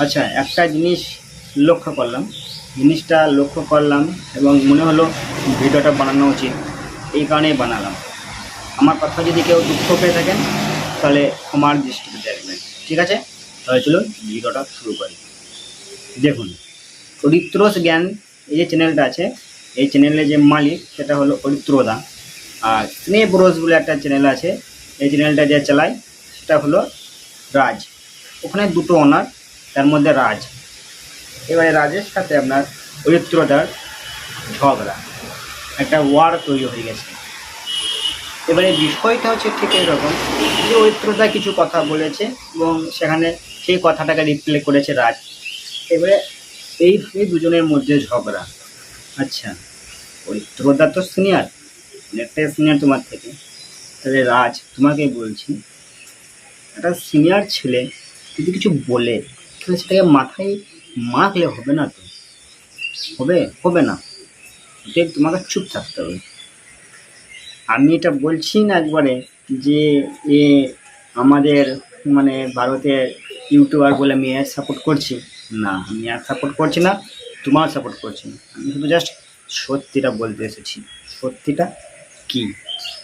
আচ্ছা, একটা জিনিস জিনিসটা লক্ষ্য করলাম এবং মনে হলো ভিডিওটা বানানো উচিত, এই কারণেই বানালাম। আমার কথা যদি কেউ দুঃখ পেয়ে থাকেন তাহলে ক্ষমার দৃষ্টিতে দেখবেন, ঠিক আছে? তাহলে চলুন ভিডিওটা শুরু করি। দেখুন, অরিত্রস জ্ঞান এই যে চ্যানেলটা আছে, এই চ্যানেলের যে মালিক সেটা হলো অরিত্রদা। আর স্নেহ ব্রোস বলে একটা চ্যানেল আছে, এই চ্যানেলটা যে চালায় সেটা হলো রাজ। ওখানে দুটো ওনার, তার মধ্যে রাজ। এবারে রাজের সাথে আপনার অরিত্রদার ঝগড়া, একটা ওয়ার তৈরি হয়ে গেছে। এবারে বিষয়টা হচ্ছে ঠিক এরকম যে অরিত্রদা কিছু কথা বলেছে এবং সেখানে সেই কথাটাকে রিপ্লে করেছে রাজ। এবারে এই দুজনের মধ্যে ঝগড়া। আচ্ছা, অরিত্রদা তো সিনিয়র, অনেকটাই সিনিয়র তোমার থেকে। তাহলে রাজ, তোমাকে বলছি, একটা সিনিয়র ছেলে যদি কিছু বলে তাহলে সেটাকে মাথায় মাখলে হবে না তো, হবে না, ওটাই তোমাকে চুপ থাকতে হবে। আমি এটা বলছি না একবারে যে এ আমাদের মানে ভারতের ইউটিউবার বলে আমি এর সাপোর্ট করছি, না, আমি আর সাপোর্ট করছি না, তোমার সাপোর্ট করছি না। আমি শুধু জাস্ট সত্যিটা বলতে এসেছি। সত্যিটা কি?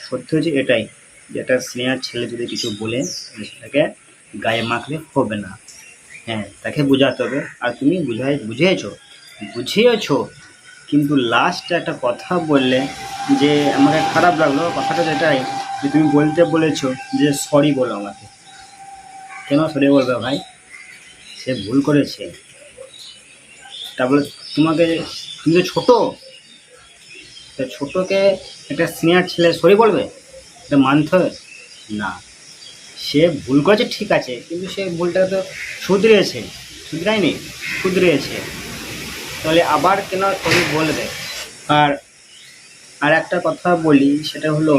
সত্যি হচ্ছে এটাই, যে একটা সিনিয়র ছেলে যদি কিছু বলে সেটাকে গায়ে মাখলে হবে না। হ্যাঁ, তাকে বোঝাতে হবে। আর তুমি বুঝিয়েছো, কিন্তু লাস্টে একটা কথা বললে যে আমাকে খারাপ লাগলো। কথাটা যেটাই যে তুমি বলতে বলেছো যে সরি বলো আমাকে। কেন সরি বলবে ভাই? সে ভুল করেছে, তা বলে তোমাকে, তুমি তো ছোটো, তা ছোটোকে একটা সিনিয়র ছেলে সরি বলবে? এটা মানতে হবে না। সে ভুল করেছে ঠিক আছে, কিন্তু সে ভুলটা তো শুধরিয়েছে। তাহলে আবার কেন সরি বলবে? আর আর একটা কথা বলি, সেটা হলো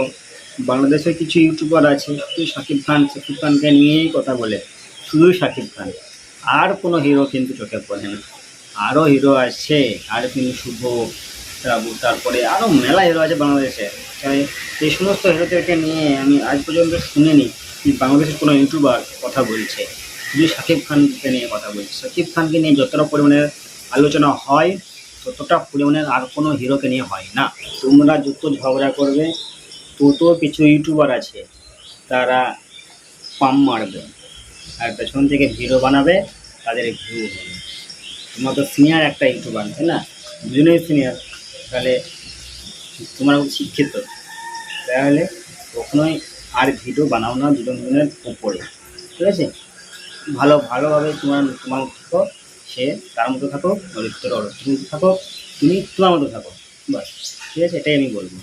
বাংলাদেশের কিছু ইউটিউবার আছে শুধু শাকিব খানকে নিয়েই কথা বলে, শুধু শাকিব খান, আর কোনো হিরো কিন্তু চোখে পড়ে না। আরও হিরো আছে, আর কিন্তু শুভ, তারপরে আরও মেলা হিরো আছে বাংলাদেশে। তাই এই সমস্ত হিরোদেরকে নিয়ে আমি আজ পর্যন্ত শুনিনি যে বাংলাদেশের কোনো ইউটিউবার কথা বলছে। শুধু শাকিব খানকে নিয়ে কথা বলছে। শাকিব খানকে নিয়ে যতটা পরিমাণে আলোচনা হয় ততটা পরিমাণের আর কোনো হিরোকে নিয়ে হয় না। তোমরা যত ঝগড়া করবে তত কিছু ইউটিউবার আছে, তারা পাম মারবে আর পেছন থেকে ভিডিও বানাবে, তাদের ভিউ হবে। তোমরা তো সিনিয়র একটা ইউটিউবার, তাই না? দুজনেই সিনিয়র, তাহলে তোমরা শিক্ষিত, তাহলে কখনোই আর ভিডিও বানাও না দুজনের উপরে, ঠিক আছে? ভালোভাবে তোমার মতো থাকো, সে তার মতো থাকো, অরিত্র থাকো, তুমি তোমার মতো থাকো, বাস, ঠিক আছে? এটাই আমি বলবো।